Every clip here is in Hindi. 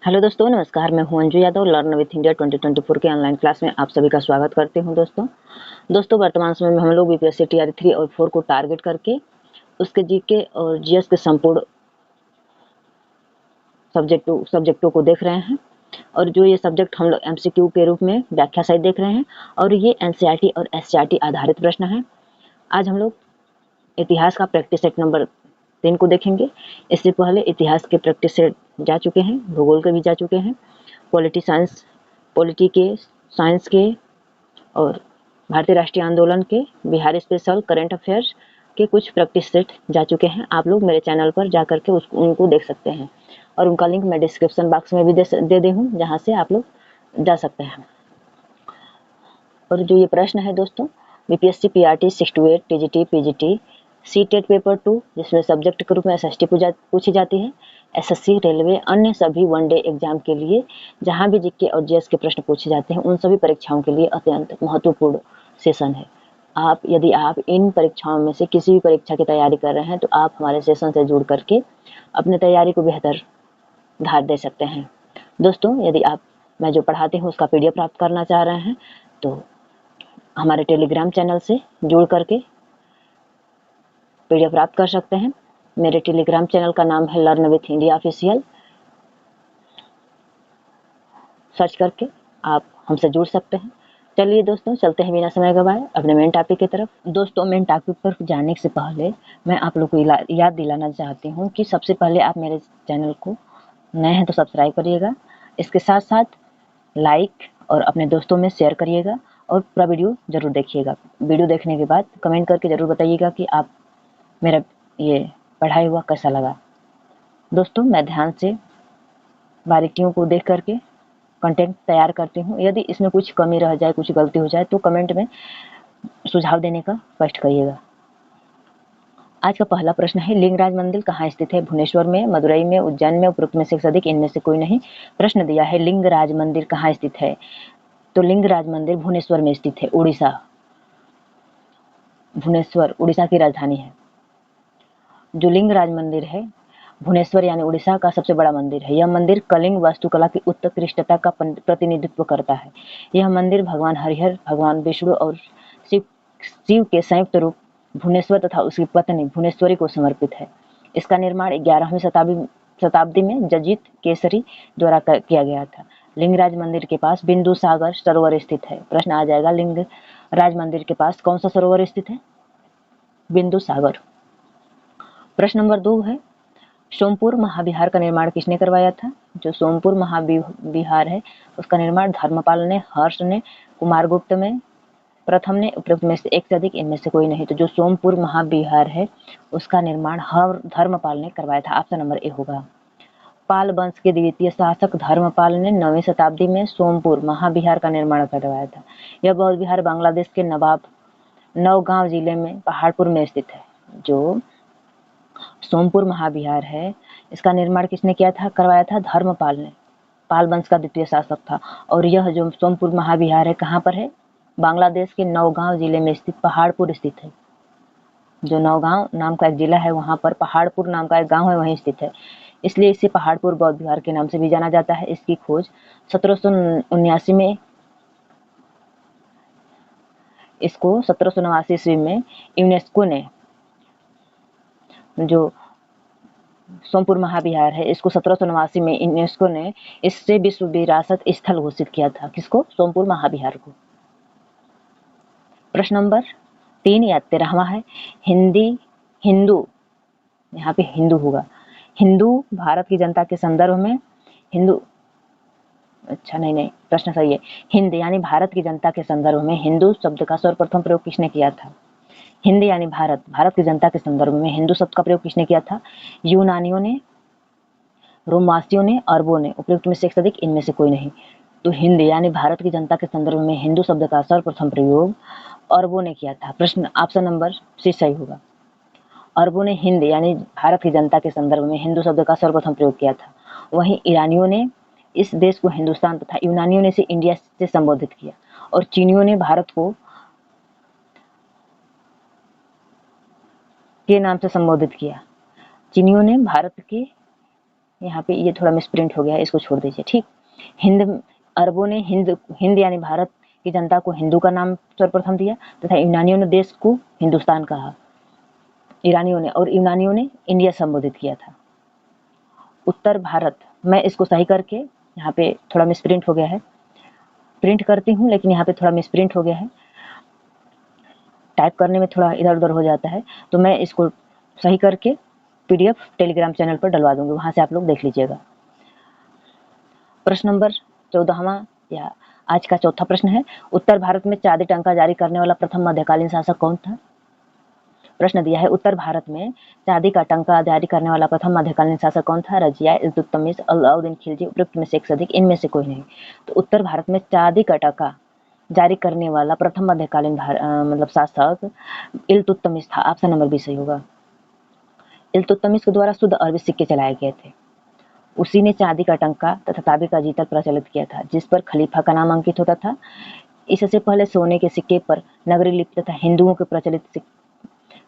हेलो दोस्तों, नमस्कार। मैं हूं Anju Yadav. Learn with India 2024 के ऑनलाइन क्लास में आप सभी का स्वागत करती हूं। दोस्तों वर्तमान समय में हम लोग बीपीएससी टीआरई 3 और 4 को टारगेट करके उसके जीके और जीएस के संपूर्ण सब्जेक्टों को देख रहे हैं। और जो ये सब्जेक्ट हम लोग एमसीक्यू के रूप में व्याख्या सहित देख रहे हैं और ये एनसीईआरटी और एससीईआरटी आधारित प्रश्न है। आज हम लोग इतिहास का प्रैक्टिस सेट नंबर 3 को देखेंगे। इससे पहले इतिहास के प्रैक्टिस सेट जा चुके हैं, भूगोल के भी जा चुके हैं, पॉलिटी के, साइंस के और भारतीय राष्ट्रीय आंदोलन के, बिहार स्पेशल, करंट अफेयर्स के कुछ प्रैक्टिस सेट जा चुके हैं। आप लोग मेरे चैनल पर जा करके उनको देख सकते हैं और उनका लिंक मैं डिस्क्रिप्शन बॉक्स में भी दे दी हूँ, जहाँ से आप लोग जा सकते हैं। और जो ये प्रश्न है दोस्तों, BPSC PRT 6 to 8, TGT, PGT, CTET paper 2 जिसमें सब्जेक्ट के रूप में एसएसटी पूछी जाती है, एसएससी, रेलवे, अन्य सभी वनडे एग्जाम के लिए जहां भी जीके और जीएस के प्रश्न पूछे जाते हैं, उन सभी परीक्षाओं के लिए अत्यंत महत्वपूर्ण सेशन है। यदि आप इन परीक्षाओं में से किसी भी परीक्षा की तैयारी कर रहे हैं तो आप हमारे सेशन से जुड़ करके अपनी तैयारी को बेहतर धार दे सकते हैं। दोस्तों, यदि आप मैं जो पढ़ाती हूँ उसका पीडीएफ प्राप्त करना चाह रहे हैं तो हमारे टेलीग्राम चैनल से जुड़ करके पीडीएफ प्राप्त कर सकते हैं। मेरे टेलीग्राम चैनल का नाम है learn with India official. Search करके आप हमसे जुड़ सकते हैं। चलिए दोस्तों, चलते हैं बिना समय गवाए अपने मेन टॉपिक की तरफ। दोस्तों, मेन टॉपिक पर जाने से पहले मैं आप लोग को याद दिलाना चाहती हूँ कि सबसे पहले आप मेरे चैनल को नए हैं तो सब्सक्राइब करिएगा। इसके साथ साथ लाइक और अपने दोस्तों में शेयर करिएगा और पूरा वीडियो जरूर देखिएगा। वीडियो देखने के बाद कमेंट करके जरूर बताइएगा कि आप मेरा ये पढ़ाई हुआ कैसा लगा। दोस्तों, मैं ध्यान से बारीकियों को देख करके कंटेंट तैयार करती हूँ। यदि इसमें कुछ कमी रह जाए, कुछ गलती हो जाए तो कमेंट में सुझाव देने का कष्ट करिएगा। आज का पहला प्रश्न है, लिंगराज मंदिर कहाँ स्थित है? भुवनेश्वर में, मदुरई में, उज्जैन में, उपरोक्त में से अधिक इनमें से कोई नहीं। प्रश्न दिया है लिंगराज मंदिर कहाँ स्थित है, तो लिंगराज मंदिर भुवनेश्वर में स्थित है, उड़ीसा। भुवनेश्वर उड़ीसा की राजधानी है। जो लिंगराज मंदिर है भुवनेश्वर यानी उड़ीसा का सबसे बड़ा मंदिर है। यह मंदिर कलिंग वास्तुकला की उत्कृष्टता का प्रतिनिधित्व करता है। यह मंदिर भगवान हरिहर, भगवान विष्णु और शिव के संयुक्त रूप भुवनेश्वर तथा उसकी पत्नी भुवनेश्वरी को समर्पित है। इसका निर्माण 11वीं शताब्दी में जजित केसरी द्वारा किया गया था। लिंगराज मंदिर के पास बिंदु सागर सरोवर स्थित है। प्रश्न आ जाएगा, लिंगराज मंदिर के पास कौन सा सरोवर स्थित है? बिंदु सागर। प्रश्न नंबर 2 है, सोमपुर महाविहार का निर्माण किसने करवाया था? जो सोमपुर महाविहार है उसका निर्माण धर्मपाल ने, हर्ष ने, कुमारगुप्त में प्रथम ने, उपरोक्त में से एक से अधिक इनमें से कोई नहीं। तो जो सोमपुर महाविहार है उसका निर्माण धर्मपाल ने करवाया था। ऑप्शन नंबर ए होगा। पाल वंश के द्वितीय शासक धर्मपाल ने 9वीं शताब्दी में सोमपुर महाविहार का निर्माण करवाया था। यह बौद्ध विहार बांग्लादेश के नौगांव जिले में पहाड़पुर में स्थित है। जो सोमपुर महाविहार है इसका निर्माण किसने किया था, करवाया था? धर्मपाल ने। पाल वंश का द्वितीय शासक था। और यह जो सोमपुर महाविहार है कहाँ पर है? बांग्लादेश के नौगांव जिले में स्थित पहाड़पुर स्थित है। जो नौगांव नाम का एक जिला है वहां पर पहाड़पुर नाम का एक गांव है, वहीं स्थित है। इसलिए इसे पहाड़पुर बौद्ध विहार के नाम से भी जाना जाता है। इसकी खोज 1779 में इसको 1789 ईस्वी में यूनेस्को ने, जो सोमपुर महाविहार है इसको 1789 में यूनेस्को ने इससे विश्व विरासत स्थल घोषित किया था। किसको? सोमपुर महाविहार को। प्रश्न नंबर 3 या 13वां है, हिंदू, यहाँ पे हिंदू होगा। हिंदू भारत की जनता के संदर्भ में हिंदू, अच्छा नहीं, प्रश्न सही है। हिंद यानी भारत की जनता के संदर्भ में हिंदू शब्द का सर्वप्रथम प्रयोग किसने किया था? हिंद यानी भारत की जनता के संदर्भ में हिंदू शब्द का प्रयोग किसने किया था? यूनानियों ने, रोमवासियों ने, अरबों ने, उपयुक्त में से एक से अधिक इनमें से कोई नहीं। तो हिंद यानी भारत की जनता के संदर्भ में हिंदू शब्द का सर्वप्रथम प्रयोग अरबों ने किया था। प्रश्न ऑप्शन नंबर सी सही होगा। अरबों ने हिंद यानी भारत की जनता के संदर्भ में हिंदू शब्द का सर्वप्रथम प्रयोग किया था। वहीं ईरानियों ने इस देश को हिंदुस्तान तथा यूनानियों ने इसे इंडिया से संबोधित किया और चीनियों ने भारत को के नाम से संबोधित किया। चीनियों ने भारत के यहाँ पे ये थोड़ा मिसप्रिंट हो गया है, इसको छोड़ दीजिए, ठीक। हिंद, अरबों ने हिंद यानी भारत की जनता को हिंदू का नाम सर्वप्रथम दिया तथा यूनानियों ने देश को हिंदुस्तान कहा, ईरानियों ने, और यूनानियों ने इंडिया संबोधित किया था। उत्तर भारत, मैं इसको सही करके, यहाँ पे थोड़ा मिसप्रिंट हो गया है, प्रिंट करती हूँ लेकिन यहाँ पे थोड़ा मिसप्रिंट हो गया है, टाइप करने में थोड़ा इधर उधर हो जाता है, तो मैं इसको सही करके PDF टेलीग्राम चैनल पर डलवा दूंगी, वहां से आप लोग देख लीजिएगा। प्रश्न नंबर 14वां या आज का चौथा प्रश्न है, उत्तर भारत में चांदी टंका जारी करने वाला प्रथम मध्यकालीन शासक कौन था? प्रश्न दिया है, उत्तर भारत में चांदी का टंका जारी करने वाला प्रथम मध्यकालीन शासक कौन था? रजिया, इल्तुतमिश, अलाउद्दीन खिलजी, उपरोक्त में से एक से अधिक, इनमें से कोई नहीं। तो उत्तर भारत में चांदी का टंका जारी करने वाला प्रथम मध्यकालीन मतलब शासक इल्तुतमिश था। ऑप्शन नंबर बी सही होगा। इल्तुतमिश के द्वारा शुद्ध अरबी सिक्के चलाए गए थे। उसी ने चांदी का टंका तथा तांबे का जीतल प्रचलित किया था, जिस पर खलीफा का नाम अंकित होता था। इससे पहले सोने के सिक्के पर नगरी लिपि तथा हिंदुओं के प्रचलित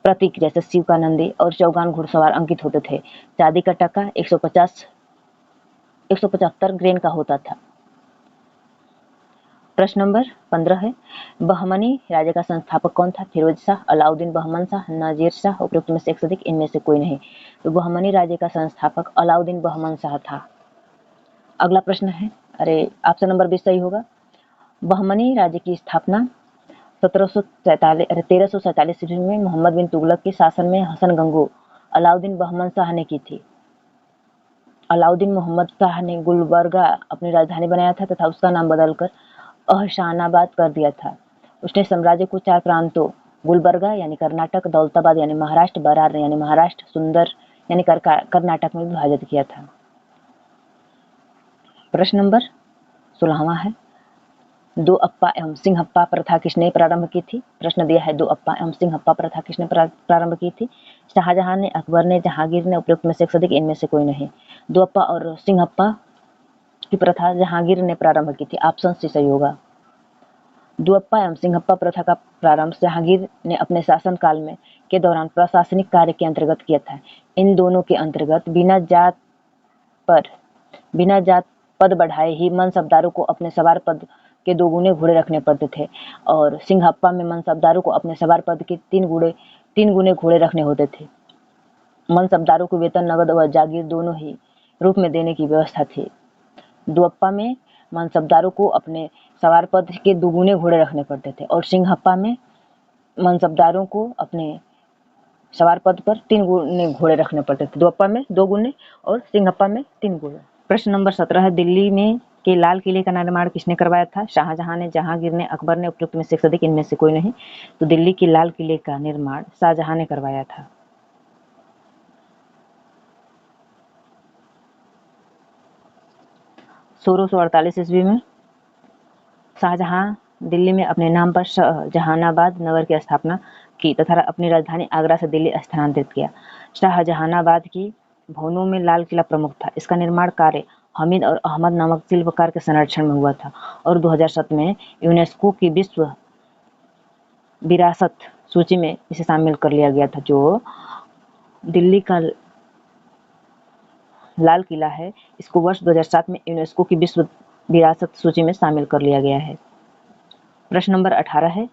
प्रतीक जैसे शिव का नंदी और चौगान घुड़सवार अंकित होते थे। चांदी का टंका 175 ग्रेन का होता था। प्रश्न नंबर 15 है, बहमनी राज्य का संस्थापक कौन था? फिरोज शाह, अलाउद्दीन बहमन शाह, नाजिर शाह, उपरोक्त में से एक से अधिक, इनमें से कोई नहीं। तो बहमनी राज्य का संस्थापक अलाउद्दीन बहमन शाह था। अगला प्रश्न है, ऑप्शन नंबर 20 सही होगा। बहमनी राज्य की स्थापना 1347 ईस्वी में मोहम्मद बिन तुगलक के शासन में हसन गंगू अलाउद्दीन बहमन शाह ने की थी। अलाउद्दीन मोहम्मद शाह ने गुलबर्गा अपनी राजधानी बनाया था तथा उसका नाम बदलकर अहसानाबाद कर दिया था। उसने साम्राज्य को 4 प्रांतों गुलबर्गा यानी कर्नाटक, दौलताबाद यानी महाराष्ट्र, बरार यानी महाराष्ट्र, सुंदर यानी कर्नाटक में विभाजित किया था। प्रश्न नंबर 16वां है, दो अप्पा एवं सिंहप्पा प्रथा किसने प्रारंभ की थी? प्रश्न दिया है, दो अप्पा एवं सिंहप्पा प्रथा किसने प्रारंभ की थी? शाहजहां ने, अकबर ने, जहांगीर ने, उपरोक्त में से एक से अधिक, इनमें से कोई नहीं। दो अप्पा और सिंहप्पा की प्रथा जहांगीर ने प्रारंभ की थी। ऑप्शन सी सही होगा। दुअप्पा एवं सिंहप्पा प्रथा का प्रारंभ जहांगीर ने अपने शासनकाल में के दौरान प्रशासनिक कार्य के अंतर्गत किया था। इन दोनों के अंतर्गत बिना जात पद बढ़ाए ही मनसबदारों को अपने सवार पद के 2 गुने घोड़े रखने पड़ते थे, और सिंहप्पा में मनसबदारों को अपने सवार पद के 3 गुने घोड़े रखने होते थे। मनसबदारों को वेतन, नगद व जागीर दोनों ही रूप में देने की व्यवस्था थी। दुअप्पा में मनसबदारों को अपने सवार पद के 2 गुने घोड़े रखने पड़ते थे, और सिंहप्पा में मनसबदारों को अपने सवार पद पर 3 गुने घोड़े रखने पड़ते थे। दुअप्पा में 2 गुने और सिंहप्पा में 3 गुने। प्रश्न नंबर 17 है, दिल्ली में के लाल किले का निर्माण किसने करवाया था? शाहजहां ने, जहांगीर ने, अकबर ने, उपरोक्त में से एक से अधिक, इनमें से कोई नहीं। तो दिल्ली के लाल किले का निर्माण शाहजहां ने करवाया था। सोलह 1848 ईस्वी में शाहजहां दिल्ली में अपने नाम पर जहानाबाद नगर की स्थापना की तथा अपनी राजधानी आगरा से दिल्ली स्थानांतरित किया। शाहजहानाबाद की भवनों में लाल किला प्रमुख था। इसका निर्माण कार्य हमीद और अहमद नामक शिल्पकार के संरक्षण में हुआ था, और 2007 में यूनेस्को की विश्व विरासत सूची में इसे शामिल कर लिया गया था। जो दिल्ली का लाल किला है, इसको वर्ष 2007 में यूनेस्को की विश्व विरासत सूची में शामिल कर लिया गया है। प्रश्न नंबर 18 है,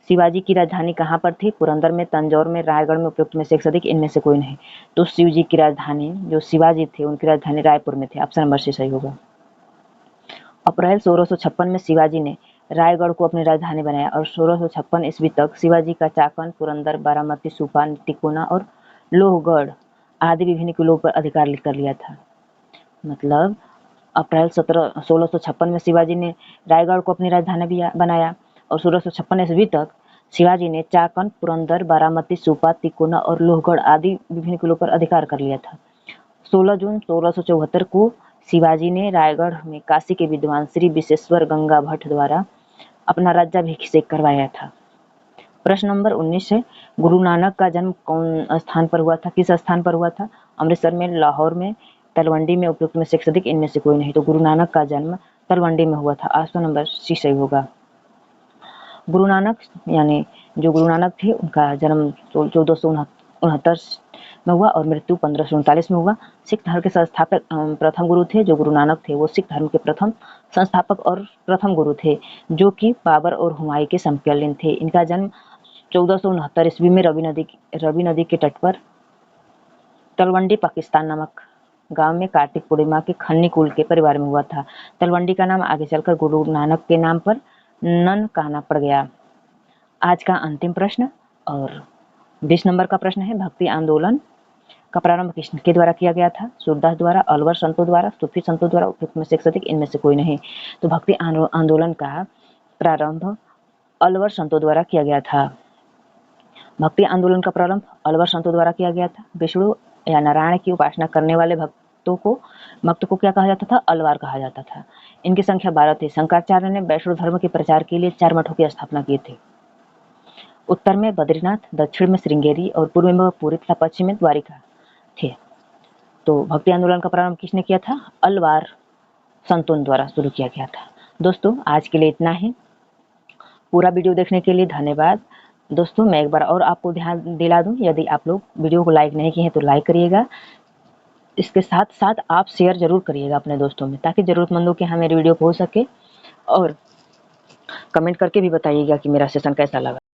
शिवाजी की राजधानी कहाँ पर थी? पुरंदर में, तंजौर में, रायगढ़ में, उपरोक्त में से एक से अधिक, इनमें से कोई नहीं। तो शिवजी की राजधानी, जो शिवाजी थे, उनकी राजधानी रायपुर में थी। ऑप्शन नंबर सी सही होगा। अप्रैल 1656 में शिवाजी ने रायगढ़ को अपनी राजधानी बनाया, और 1656 ईस्वी तक शिवाजी का चाकन, पुरंदर, बारामती, सुपा, तिकोना और लोहगढ़ आदि विभिन्न किलों पर अधिकार कर लिया था। मतलब अप्रैल 1656 में शिवाजी ने रायगढ़ को अपनी राजधानी बनाया, और 1656 ईस्वी तक शिवाजी ने चाकन, पुरंदर, बारामती, सुपा, तिकोना और लोहगढ़ आदि विभिन्न किलों पर अधिकार कर लिया था। 16 जून 1674 को शिवाजी ने रायगढ़ में काशी के विद्वान श्री विश्वेश्वर गंगा भट्ट द्वारा अपना राज्याभिषेक करवाया था। प्रश्न नंबर 19 है, गुरु नानक का जन्म कौन स्थान पर हुआ था? किस स्थान पर हुआ था? अमृतसर में, लाहौर में, तलवंडी में, उपरोक्त में से एक से अधिक, इनमें से कोई नहीं। तो गुरु नानक का जन्म तलवंडी में हुआ था। ऑप्शन नंबर सी सही होगा। गुरु नानक यानी जो गुरु नानक थे, उनका जन्म 1969 में हुआ और मृत्यु 1539 में हुआ। सिख धर्म के संस्थापक प्रथम गुरु थे जो गुरु नानक थे, वो सिख धर्म के प्रथम संस्थापक और प्रथम गुरु थे, जो कि बाबर और हुमायूं के समकालीन थे। इनका जन्म 1469 ईस्वी में रवि नदी के तट पर तलवंडी पाकिस्तान नामक गांव में कार्तिक पूर्णिमा के खन्नी कुल के परिवार में हुआ था। तलवंडी का नाम आगे चलकर गुरु नानक के नाम पर ननकाना पड़ गया। आज का अंतिम प्रश्न और 20 नंबर का प्रश्न है, भक्ति आंदोलन का प्रारंभ किसके द्वारा किया गया था? सूरदास द्वारा, अलवर संतों द्वारा, सूफी संतों द्वारा, उपयुक्त में से एक अधिक, इनमें से कोई नहीं। तो भक्ति आंदोलन का प्रारंभ अलवर संतों द्वारा किया गया था। भक्ति आंदोलन का प्रारंभ अलवर संतों द्वारा किया गया था। विष्णु या नारायण की उपासना करने वाले भक्त को क्या कहा जाता था? अलवार कहा जाता था। इनकी संख्या 12 थी। शंकराचार्य ने वैष्णव धर्म के प्रचार के लिए 4 मठों की स्थापना की थी। उत्तर में बद्रीनाथ, दक्षिण में श्रृंगेरी और पूर्व में पुरी तथा पश्चिम में द्वारिका थे। तो भक्ति आंदोलन का प्रारंभ किसने किया था? अलवार संतों द्वारा शुरू किया गया था। दोस्तों आज के लिए इतना ही। पूरा वीडियो देखने के लिए धन्यवाद। दोस्तों मैं एक बार और आपको ध्यान दिला दूं, यदि आप लोग वीडियो को लाइक नहीं किए हैं तो लाइक करिएगा। इसके साथ साथ आप शेयर जरूर करिएगा अपने दोस्तों में, ताकि ज़रूरतमंदों के यहाँ मेरी वीडियो पहुँच सके। और कमेंट करके भी बताइएगा कि मेरा सेशन कैसा लगा।